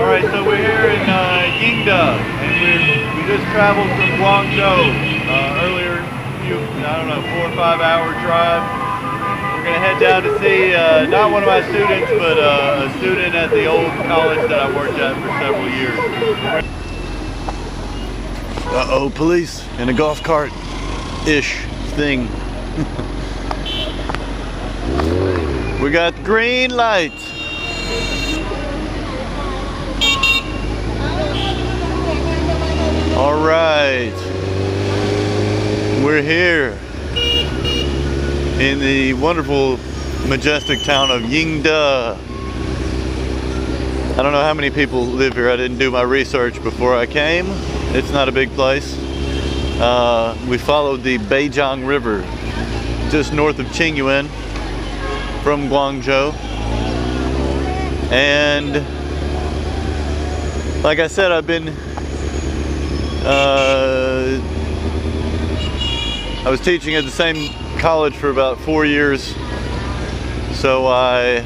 Alright, so we're here in Yingde, and we just traveled from Guangzhou earlier, I don't know, 4 or 5 hour drive. We're going to head down to see not one of my students, but a student at the old college that I worked at for several years. Uh-oh, police in a golf cart-ish thing. We got green lights. All right, we're here in the wonderful, majestic town of Yingde. I don't know how many people live here. I didn't do my research before I came. It's not a big place. We followed the Beijiang River just north of Qingyuan from Guangzhou. And like I said, I've been I was teaching at the same college for about 4 years, so I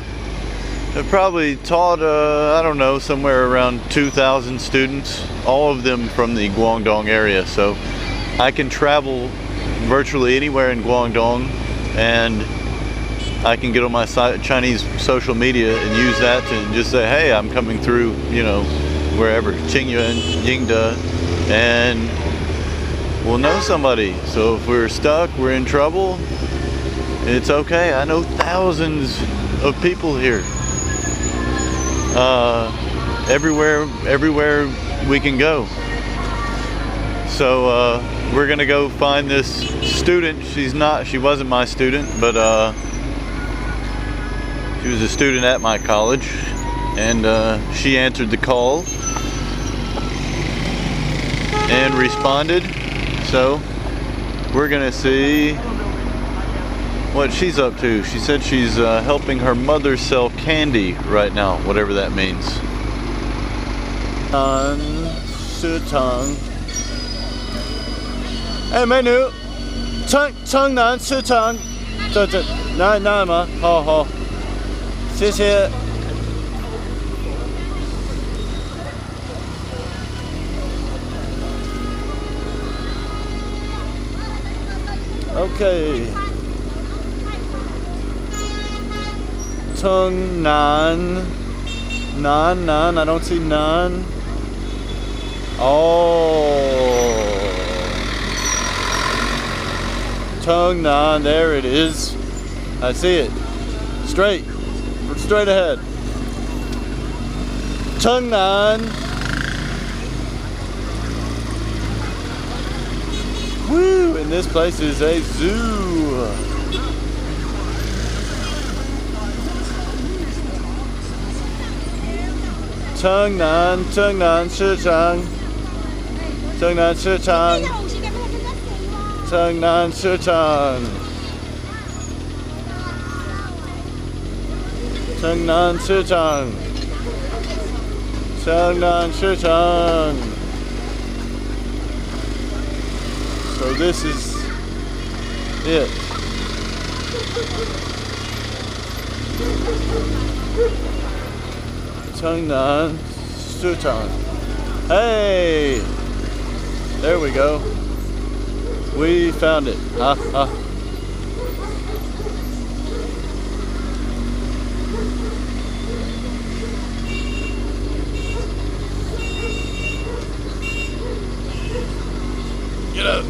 have probably taught, I don't know, somewhere around 2,000 students, all of them from the Guangdong area. So I can travel virtually anywhere in Guangdong, and I can get on my Chinese social media and use that to just say, hey, I'm coming through, you know, wherever, Qingyuan, Yingde, and we'll know somebody. So if we're stuck, we're in trouble, it's okay. I know thousands of people here. Everywhere we can go. So we're gonna go find this student. She wasn't my student, but she was a student at my college, and she answered the call and responded. So we're gonna see what she's up to. She said she's helping her mother sell candy right now, whatever that means. Hey, 美女，城南市场，这那吗？好，谢谢。Okay. Tung Nan. I don't see Nan. Oh. Tung Nan, there it is. I see it. Straight ahead. Tung Nan. Woo! And this place is a zoo. Chengnan市场. Chengnan市场. Chengnan市场. Chengnan市场. Chengnan市场. So this is it. Chengnan市场. Hey! There we go. We found it. Get up.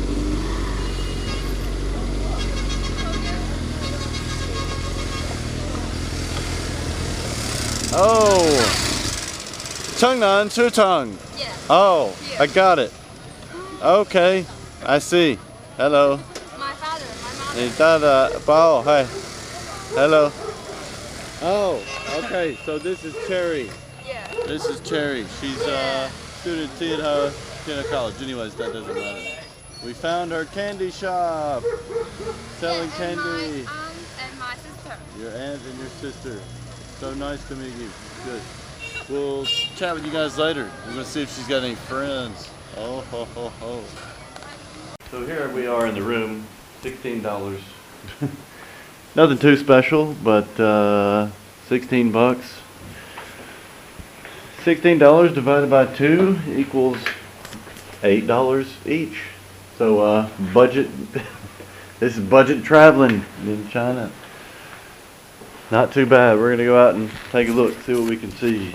Oh, Chengnan市场. Yeah. Oh, I got it. Okay, I see. Hello. My father, my mother. Hey, Dada, Bao, hi. Hello. Oh, okay. So this is Cherry. Yeah. This is Cherry. She's a student at Tianhe College. Anyways, that doesn't matter. We found her candy shop. Selling candy. My aunt and my sister. Your aunt and your sister. So nice to meet you. Good. We'll chat with you guys later. We're gonna see if she's got any friends. Oh ho ho ho. So here we are in the room. $16. Nothing too special, but $16. $16 divided by 2 equals $8 each. So budget, this is budget traveling in China. Not too bad. We're gonna go out and take a look, see what we can see.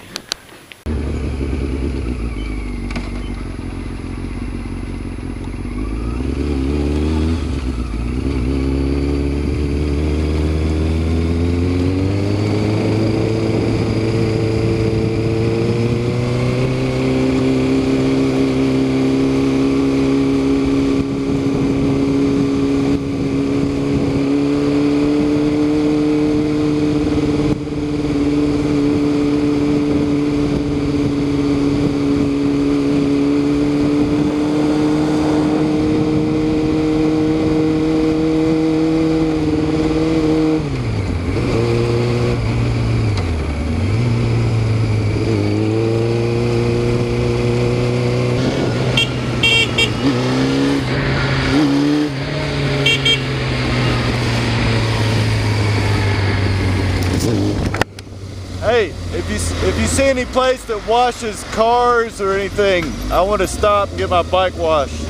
Hey, if you see any place that washes cars or anything, I want to stop and get my bike washed.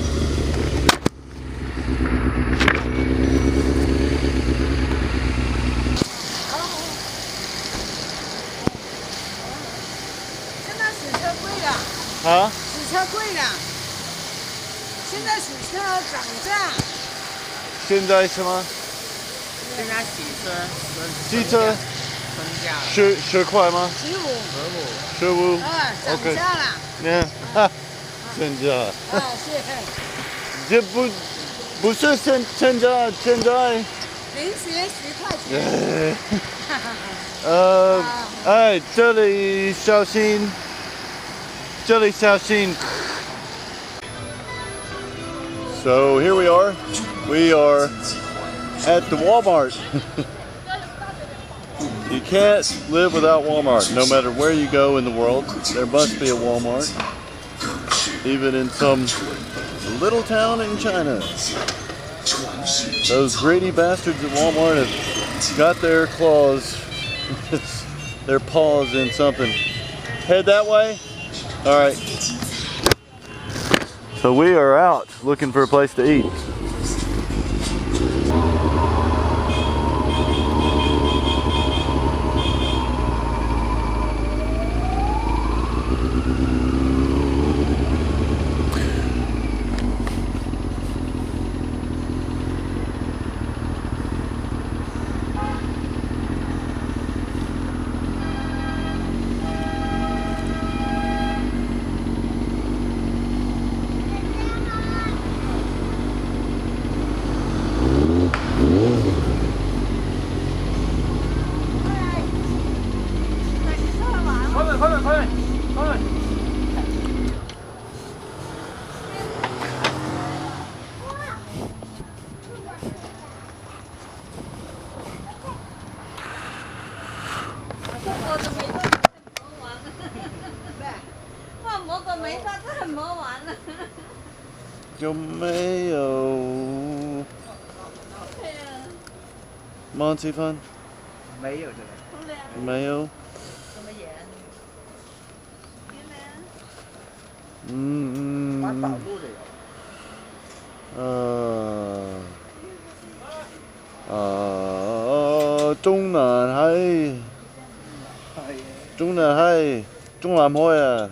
Huh? 洗车贵了，现在洗车涨价。现在什么？现在汽车10块吗？15。涨价了。你看，现价。谢谢。这不是现价，现在。零钱10块钱。哎，这里小心，这里小心。So here we are. We are at the Walmart. You can't live without Walmart. No matter where you go in the world, there must be a Walmart. Even in some little town in China. Those greedy bastards at Walmart have got their claws, their paws in something. Head that way? Alright. So we are out looking for a place to eat.有没有Monty Fun？ 没有这个。没有。什么盐？环保路的有。中南海，中南海，中南海啊。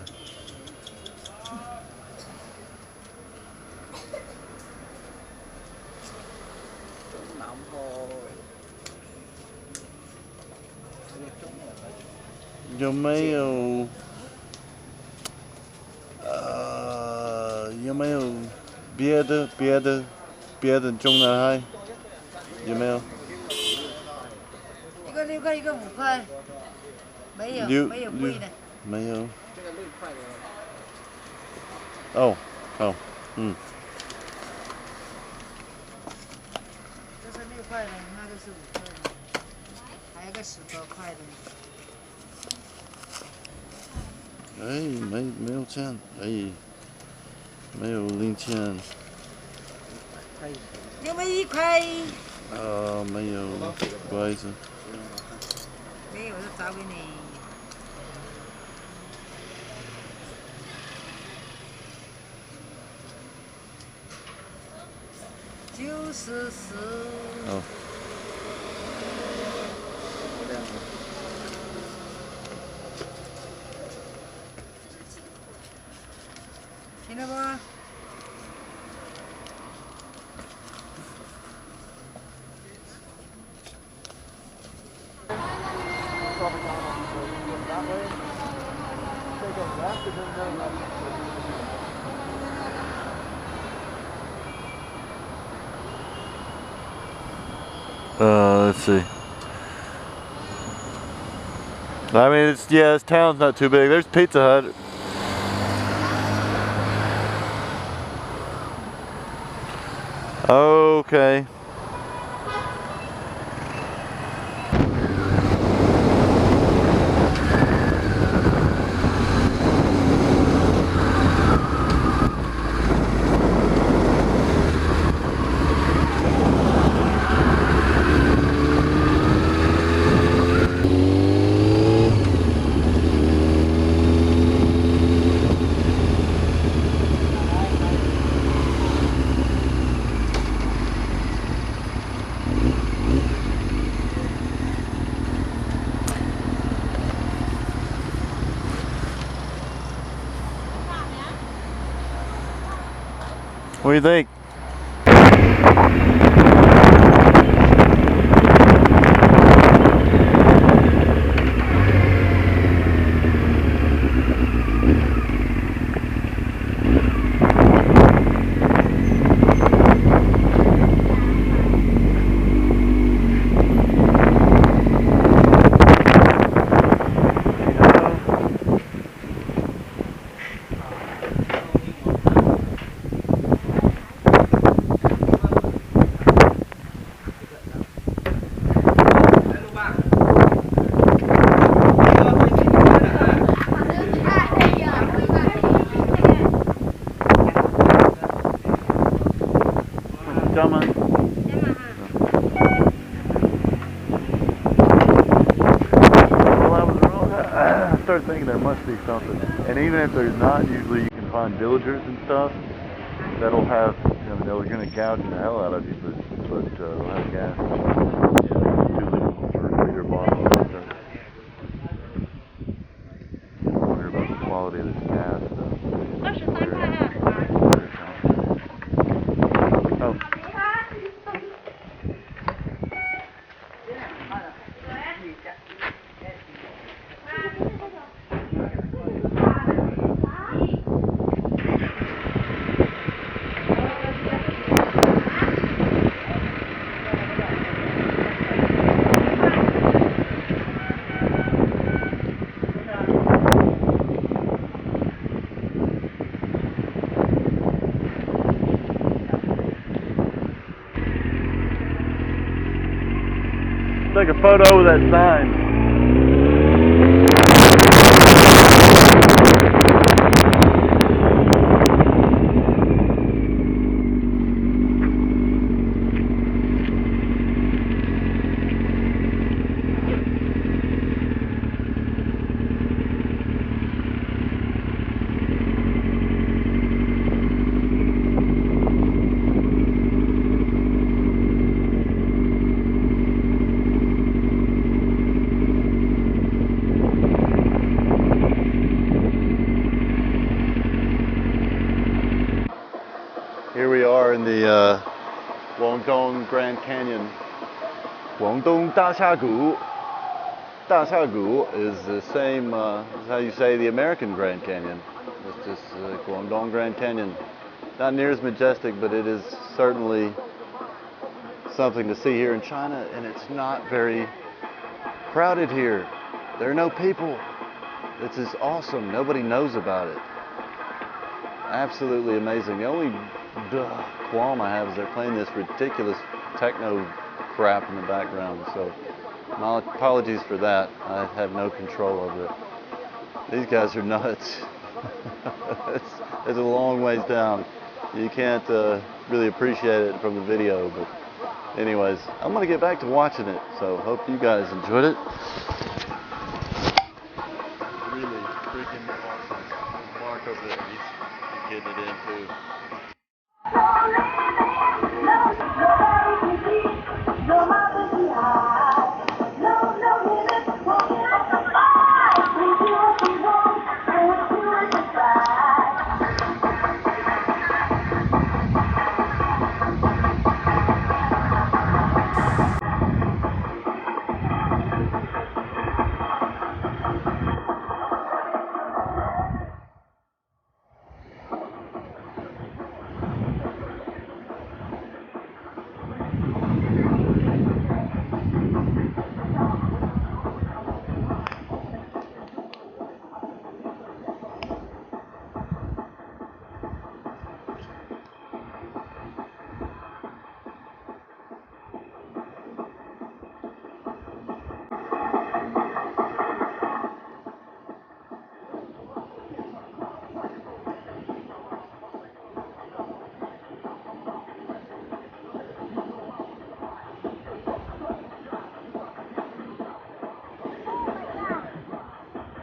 有没有有没有别的中南海？有没有？一个6块，一个5块。没有，没有贵的。没有。这个6块的。哦，这是6块的，那个是5块的，还有个10多块的。哎，没有钱，哎，没有零钱。有没有1块？没有，不好意思。没有，就找给你。94。哦。听到吗？Let's see. I mean, this town's not too big. There's Pizza Hut. Okay. What do you think? I started thinking there must be something, and even if there's not, usually you can find villagers and stuff that'll have, you know, they're going to gouge the hell out of you, but they'll have gas. 2-liter bottle or something. I wonder about the quality of this gas. Oh. Take a photo of that sign. Here we are in the Guangdong Grand Canyon. Guangdong Da Gu. Da Gu is the same as how you say the American Grand Canyon. It's just Guangdong Grand Canyon. Not near as majestic, but it is certainly something to see here in China, and it's not very crowded here. There are no people. This is awesome. Nobody knows about it. Absolutely amazing. The only qualm I have is they're playing this ridiculous techno crap in the background, so my apologies for that. I have no control over it. These guys are nuts. it's a long ways down. You can't really appreciate it from the video, but anyways, I'm going to get back to watching it, so hope you guys enjoyed it. Really freaking awesome. Mark over there, he's getting it in too.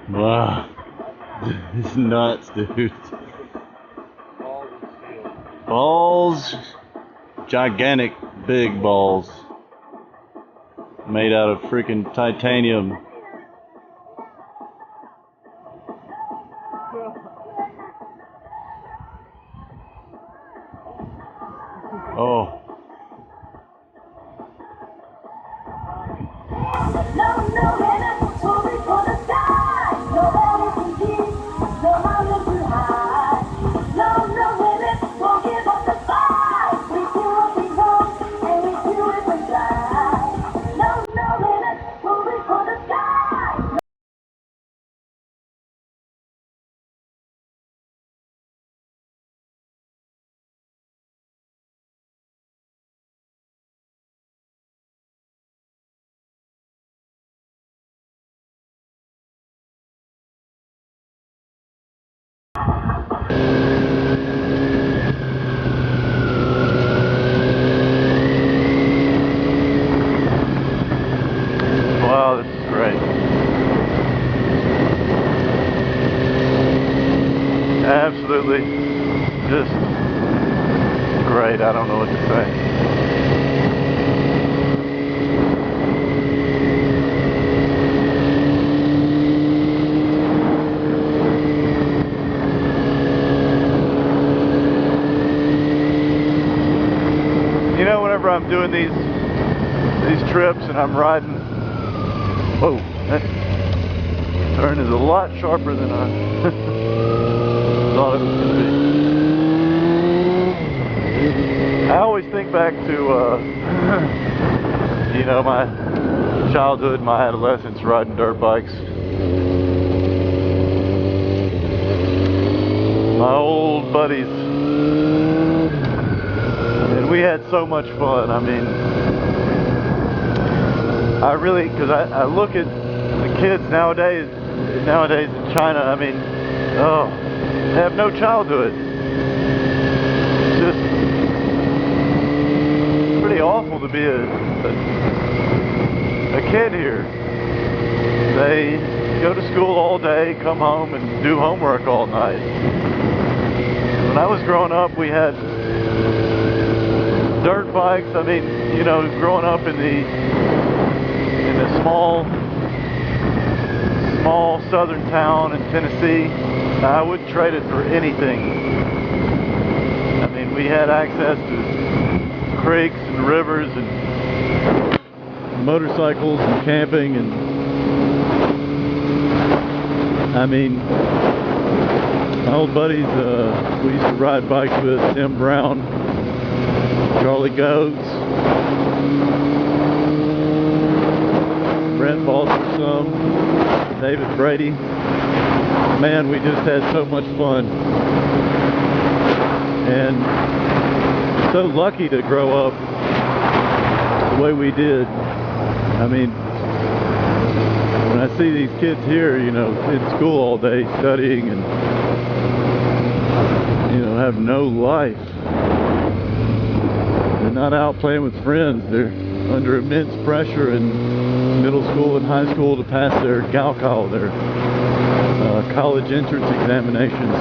Wow, it's nuts, dude. Balls, gigantic big balls, made out of freaking titanium. Oh. Wow, this is great. Absolutely just great. I don't know what to say. You know, whenever I'm doing these trips and I'm riding, whoa, that turn is a lot sharper than I thought it was going to be. I always think back to, you know, my childhood, my adolescence, riding dirt bikes. My old buddies. And we had so much fun. I mean, I really, because I look at the kids nowadays in China, I mean, oh, they have no childhood. It's just pretty awful to be a kid here. They go to school all day, come home and do homework all night. When I was growing up, we had dirt bikes. I mean, you know, growing up in a small southern town in Tennessee, I wouldn't trade it for anything. I mean, we had access to creeks and rivers and motorcycles and camping, and I mean, my old buddies we used to ride bikes with, Tim Brown, Charlie Goats, Brent Foster, some David Brady. Man, we just had so much fun, and so lucky to grow up the way we did. I mean, when I see these kids here, you know, in school all day studying and, you know, have no life. They're not out playing with friends. They're under immense pressure in middle school and high school to pass their Gaokao, their college entrance examinations.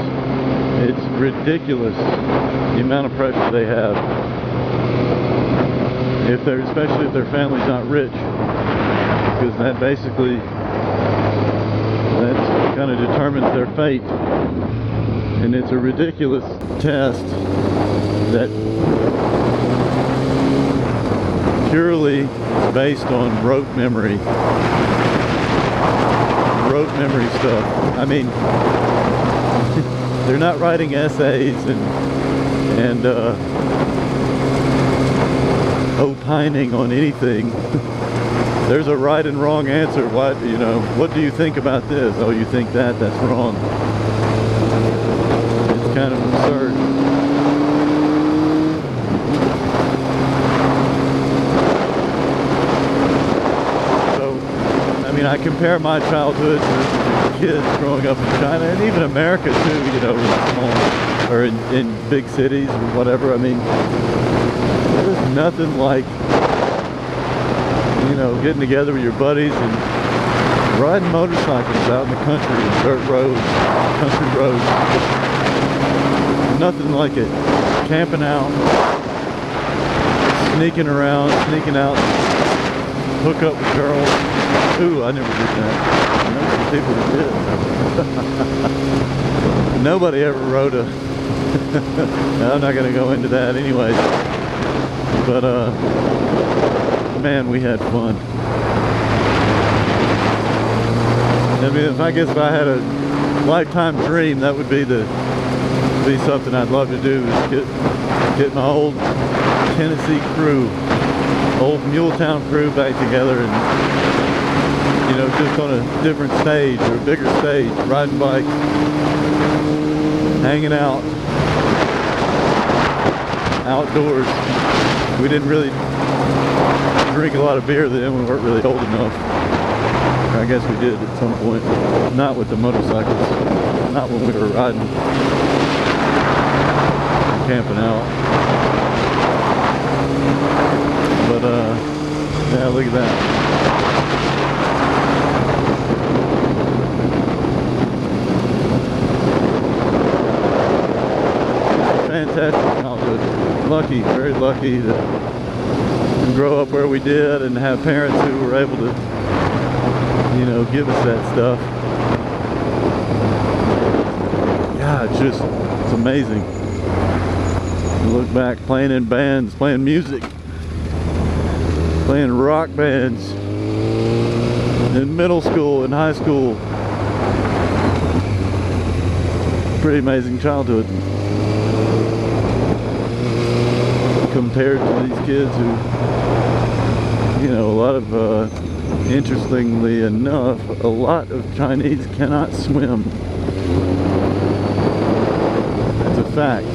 It's ridiculous the amount of pressure they have. especially if their family's not rich, because that basically kind of determines their fate. And it's a ridiculous test that purely based on rote memory stuff. I mean, they're not writing essays and opining on anything. There's a right and wrong answer. What do you think about this? Oh, you think that? That's wrong. It's kind of absurd. So, I mean, I compare my childhood to kids growing up in China, and even America too, you know, or in big cities or whatever. I mean, there's nothing like, you know, getting together with your buddies and riding motorcycles out in the country, dirt roads, country roads. Nothing like it. Camping out, sneaking around, sneaking out, hook up with girls. Ooh, I never did that. I know some people that did. Nobody ever rode a... I'm not going to go into that anyway. But, man, we had fun. I mean, if I had a lifetime dream, that would be something I'd love to do, is get my old Tennessee crew, old Muletown crew back together, and, you know, just on a different stage or a bigger stage, riding bikes, hanging out, outdoors. We didn't really drink a lot of beer then. We weren't really old enough. I guess we did at some point. Not with the motorcycles. Not when we were riding. Camping out. But yeah, look at that. Fantastic childhood. Lucky, very lucky to grow up where we did and have parents who were able to, you know, give us that stuff. Yeah, it's amazing. You look back, playing in bands, playing music, playing rock bands in middle school and high school. Pretty amazing childhood compared to these kids who, you know, a lot of, interestingly enough, a lot of Chinese cannot swim. It's a fact.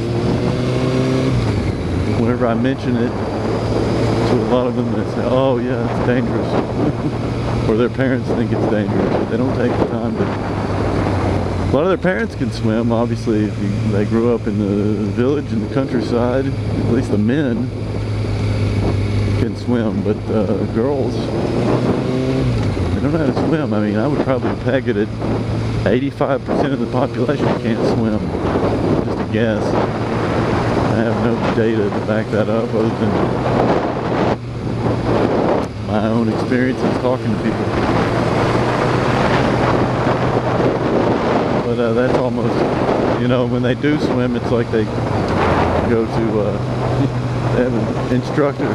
Whenever I mention it to a lot of them, they say, oh yeah, it's dangerous. Or their parents think it's dangerous, but they don't take the time to. A lot of their parents can swim, obviously, if they grew up in the village, in the countryside. At least the men can swim, but girls, they don't know how to swim. I mean, I would probably peg it at 85% of the population can't swim. Just a guess. I have no data to back that up other than my own experiences talking to people. But that's almost, you know, when they do swim, it's like they go to, they have an instructor.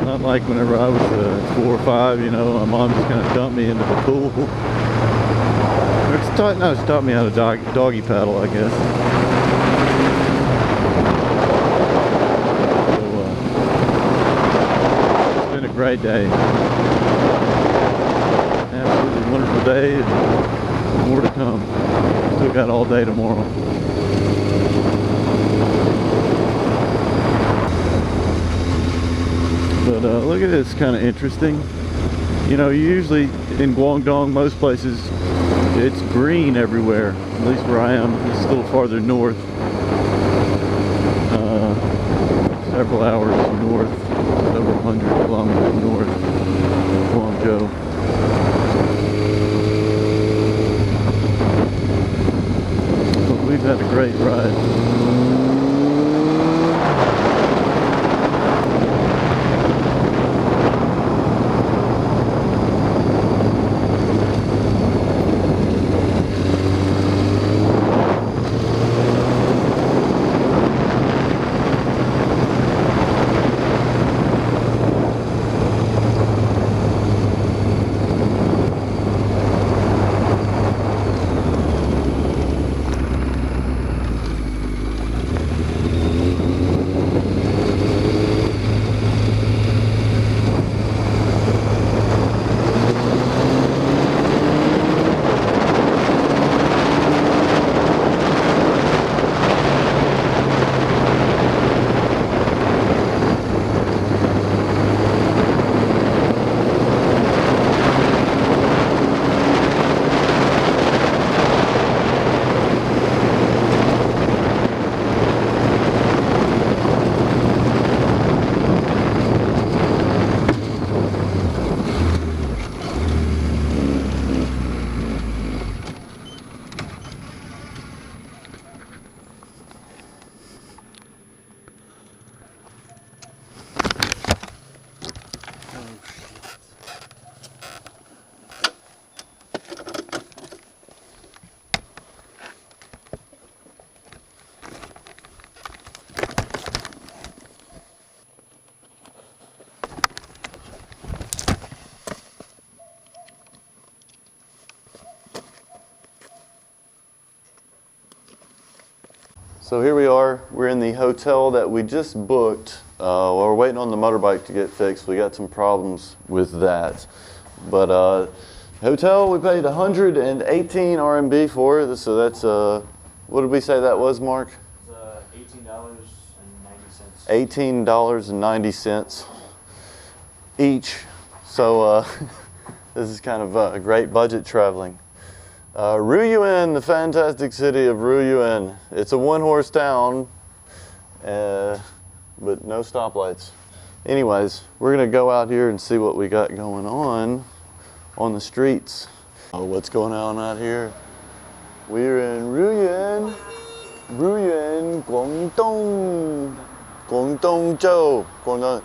Not like whenever I was 4 or 5, you know, my mom just kind of dumped me into the pool. It's taught me how to doggy paddle, I guess. So, it's been a great day. Absolutely wonderful day, and more to come. Still got all day tomorrow. But look at this, kind of interesting. You know, usually in Guangdong, most places, it's green everywhere. At least where I am. It's a little farther north. Several hours north, several hundred kilometers north of Guangzhou. We've had a great ride. So here we are. We're in the hotel that we just booked. We're waiting on the motorbike to get fixed. We got some problems with that. But hotel, we paid 118 RMB for it. So that's, what did we say that was, Mark? $18.90. $18.90 each. So this is kind of a great budget traveling. Ruyuan, the fantastic city of Ruyuan. It's a one-horse town, but no stoplights. Anyways, we're gonna go out here and see what we got going on the streets. Oh, what's going on out here? We're in Ruyuan, Guangdong, Guangdong Guangdong.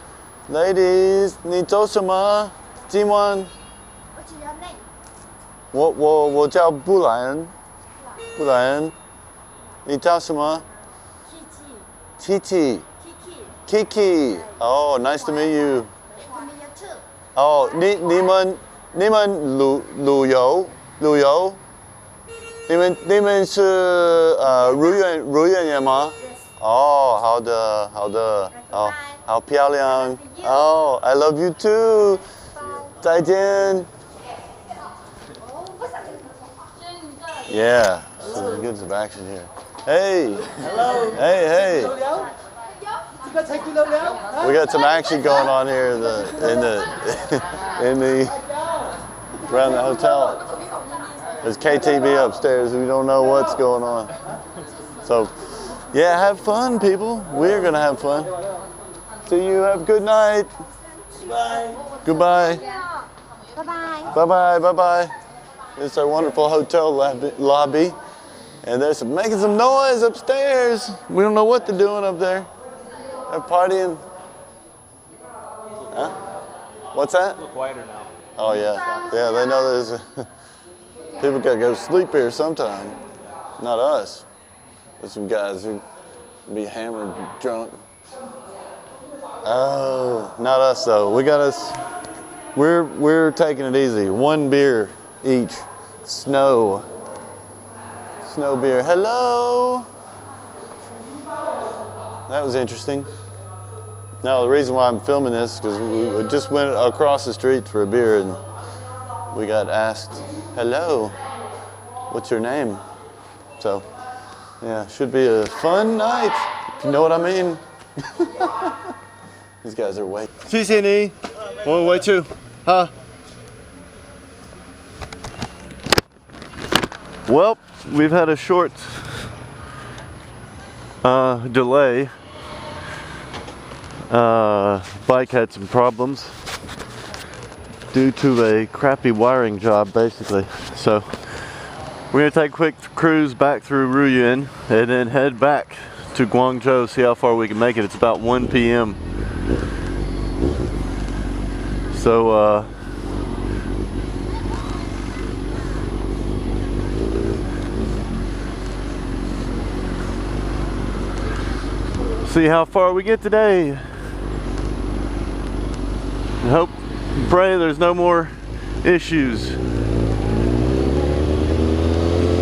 Ladies, 你走什么？今晚？我叫布莱恩，布莱恩。你叫什么？Kiki。Oh, nice to meet you. Oh, 你们旅游？你们是Ruyuan人吗？哦，好的，哦，好漂亮。哦 I love you too. 再见。Yeah, so we get some action here. Hey. Hello. Hey. We got some action going on here around the hotel. There's KTV upstairs. We don't know what's going on. So, yeah, have fun, people. We're gonna have fun. See you. Have a good night. Bye. Goodbye. Bye. Bye. It's our wonderful hotel lobby. And there's making some noise upstairs. We don't know what they're doing up there. They're partying. Huh? What's that? A little quieter now. Oh, yeah. Yeah, they know there's people got to go to sleep here sometime. Not us. There's some guys who be hammered, drunk. Oh, not us though. We're taking it easy. One beer each. Snow beer. Hello. That was interesting. Now the reason why I'm filming this is because we just went across the street for a beer and we got asked, hello, what's your name? So yeah, should be a fun night, if you know what I mean. These guys are waiting. 谢谢你，我回去，哈。Well, we've had a short delay. Bike had some problems due to a crappy wiring job, basically. So we're gonna take a quick cruise back through Ruyuan and then head back to Guangzhou, see how far we can make it. It's about 1 p.m. So see how far we get today. I hope and pray there's no more issues.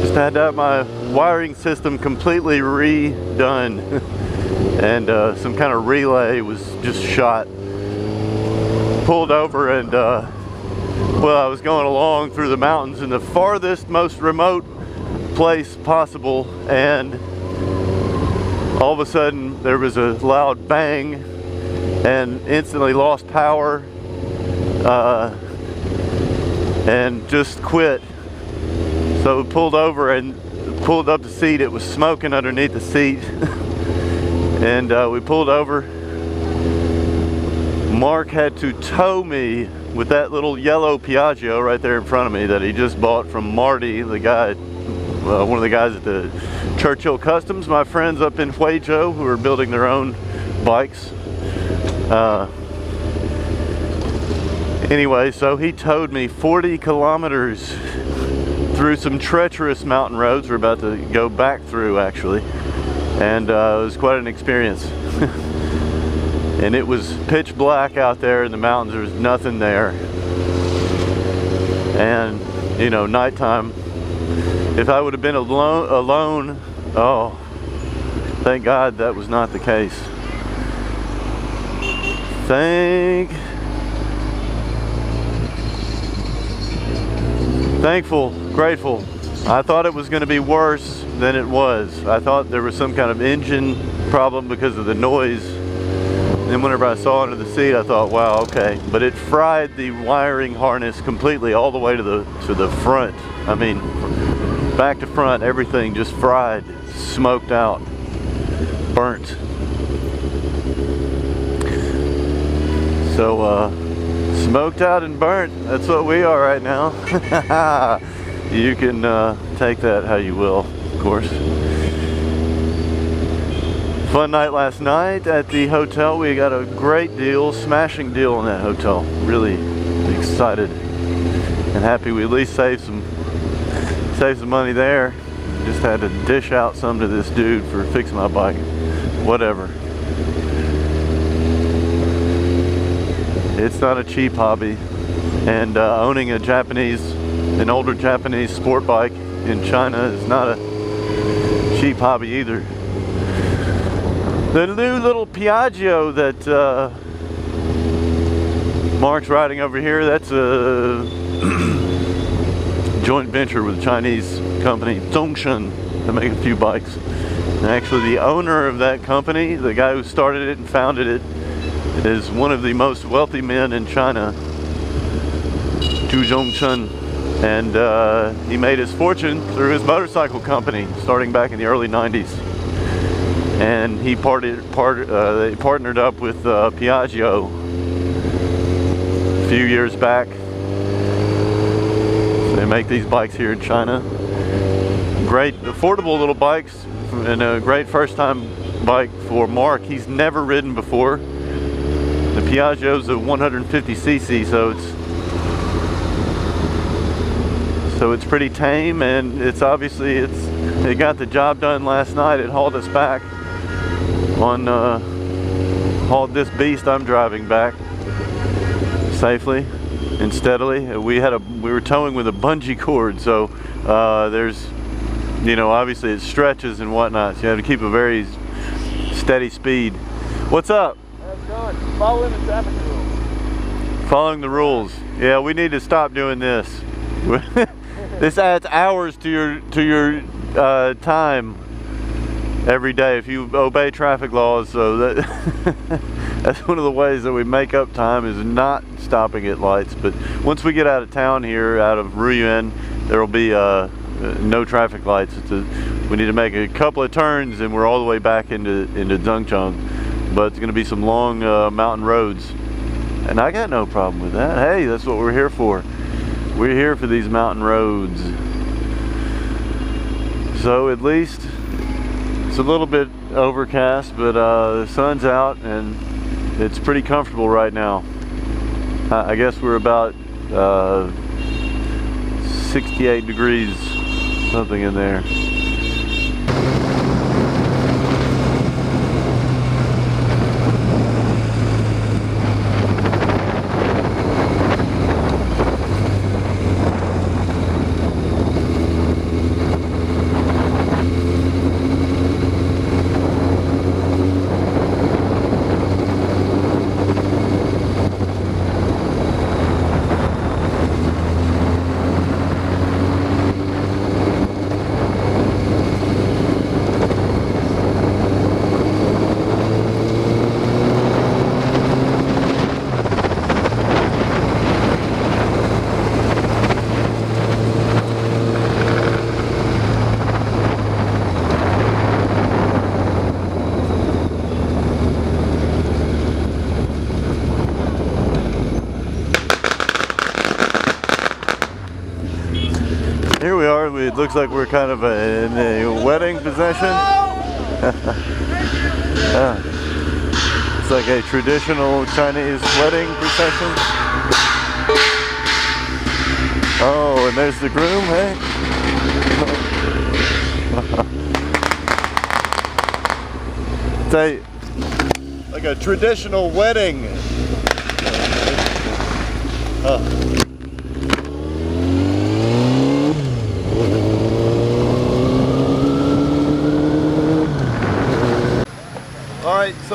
Just had to have my wiring system completely redone and some kind of relay was just shot. Pulled over and well, I was going along through the mountains in the farthest, most remote place possible, and all of a sudden there was a loud bang and instantly lost power and just quit. So we pulled over and pulled up the seat. It was smoking underneath the seat. And we pulled over. Mark had to tow me with that little yellow Piaggio right there in front of me that he just bought from Marty, the guy, one of the guys at the Churchill Customs, my friends up in Guangzhou who are building their own bikes. Anyway, so he towed me 40 kilometers through some treacherous mountain roads we're about to go back through, actually, and it was quite an experience. And it was pitch black out there in the mountains. There was nothing there, and you know, nighttime. If I would have been alone, oh, Thank God that was not the case. Thankful, grateful. I thought it was going to be worse than it was. I thought there was some kind of engine problem because of the noise. Then whenever I saw under the seat, I thought, wow, okay. But it fried the wiring harness completely all the way to the front. I mean, back to front, everything just fried, smoked out, burnt. So, smoked out and burnt, that's what we are right now. You can take that how you will, of course. Fun night last night at the hotel. We got a great deal, smashing deal in that hotel. Really excited and happy we at least saved some money there. Just had to dish out some to this dude for fixing my bike. Whatever. It's not a cheap hobby, and owning an older Japanese sport bike in China is not a cheap hobby either. The new little Piaggio that Mark's riding over here, that's a joint venture with a Chinese company, Zhongshan. They make a few bikes. And actually the owner of that company, the guy who started it and founded it, is one of the most wealthy men in China, Zhu Zhongshan. And he made his fortune through his motorcycle company starting back in the early 90s. And he they partnered up with Piaggio a few years back. So they make these bikes here in China. Great, affordable little bikes, and a great first-time bike for Mark. He's never ridden before. The Piaggio's a 150cc, so it's pretty tame, and it got the job done last night. It hauled us back hauled this beast I'm driving back safely and steadily. We were towing with a bungee cord, so there's, obviously it stretches and whatnot, so you have to keep a very steady speed. What's up? How's it going? Following the traffic rules. Following the rules. Yeah, we need to stop doing this. This adds hours to your time every day if you obey traffic laws. So that's one of the ways that we make up time, is not stopping at lights. But once we get out of town here, out of Ruyuan, there will be no traffic lights. We need to make a couple of turns and we're all the way back into Zhengzhou. But it's going to be some long mountain roads, and I got no problem with that. Hey, that's what we're here for. We're here for these mountain roads. So at least it's a little bit overcast, but the sun's out and it's pretty comfortable right now. I guess we're about 68 degrees, something in there. Here we are. It looks like we're kind of in a wedding procession. It's like a traditional Chinese wedding procession. Oh, and there's the groom, hey? It's like a traditional wedding.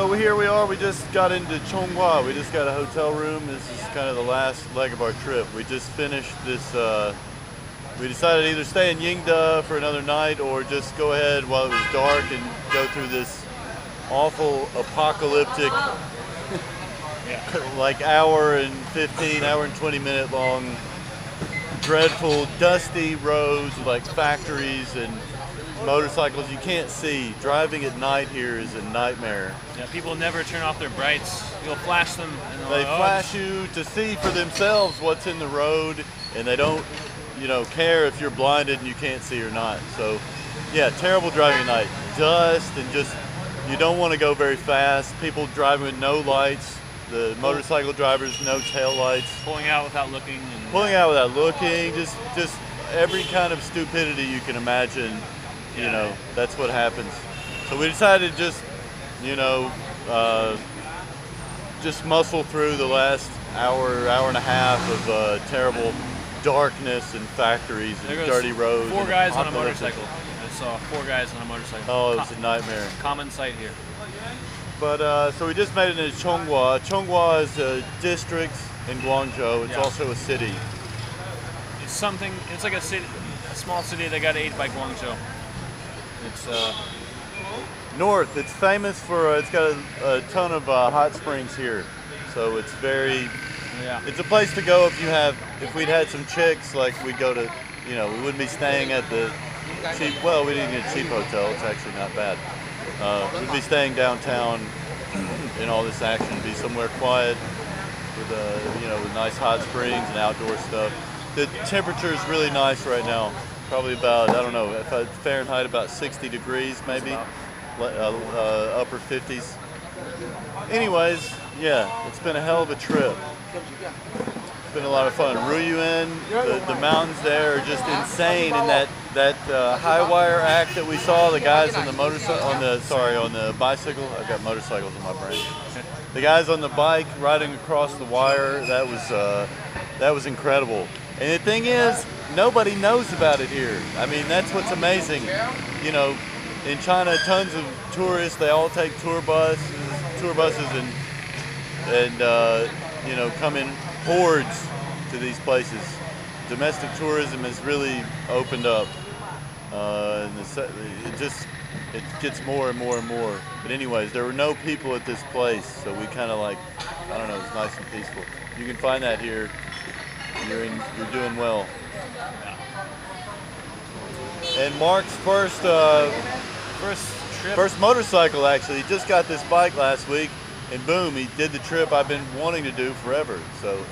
So here we are. We just got into Conghua. We just got a hotel room. This is kind of the last leg of our trip. We just finished this. We decided to either stay in Yingde for another night or just go ahead while it was dark and go through this awful apocalyptic, like hour and 20 minute long, dreadful, dusty roads with like factories and motorcycles you can't see. Driving at night here is a nightmare. Yeah, people never turn off their brights. You'll flash them. And They flash you to see for themselves what's in the road, and they don't, care if you're blinded and you can't see or not. So, yeah, terrible driving at night. Dust and just, you don't want to go very fast. People driving with no lights. The motorcycle drivers, no tail lights. Pulling out without looking. Pulling out without looking. Just every kind of stupidity you can imagine. That's what happens. So we decided to just, just muscle through the last hour and a half of terrible darkness and factories and dirty roads. 4 guys on a motorcycle. I saw 4 guys on a motorcycle. Oh, it was a nightmare. Common sight here. But so we just made it into Conghua. Conghua is a district in Guangzhou. It's also a city. It's like a city, a small city that got ate by Guangzhou. It's north. It's famous for it's got a ton of hot springs here, so it's very. Yeah. It's a place to go if we'd had some chicks, like we'd go to, we wouldn't be staying at the cheap. Well, we didn't get a cheap hotel. It's actually not bad. We'd be staying downtown in all this action. It'd be somewhere quiet with with nice hot springs and outdoor stuff. The temperature is really nice right now. Probably about, I don't know, Fahrenheit about 60 degrees maybe, upper 50s. Anyways, yeah, it's been a hell of a trip. It's been a lot of fun. Ruyuan, the mountains there are just insane, and that high wire act that we saw, the guys on the on the bicycle. I've got motorcycles in my brain. The guys on the bike riding across the wire, that was incredible. And the thing is, nobody knows about it here. I mean, that's what's amazing. In China, tons of tourists, they all take tour buses and come in hordes to these places. Domestic tourism has really opened up. And it gets more and more and more. But anyways, there were no people at this place, so we kind of it's nice and peaceful. You can find that here. You're doing well. And Mark's first motorcycle, actually. He just got this bike last week, and boom, he did the trip I've been wanting to do forever.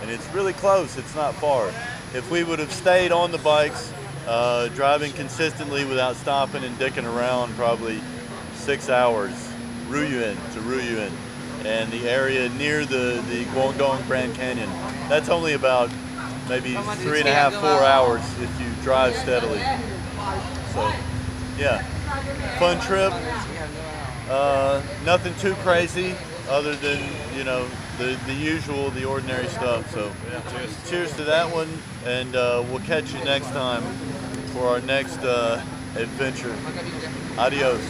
And it's really close. It's not far. If we would have stayed on the bikes, driving consistently without stopping and dicking around, probably 6 hours, Ruyuan to Ruyuan, and the area near the Guangdong Grand Canyon. That's only about maybe 3.5, 4 hours if you drive steadily. So, yeah, fun trip. Nothing too crazy other than, the usual, the ordinary stuff. So, cheers to that one, and we'll catch you next time for our next adventure. Adios.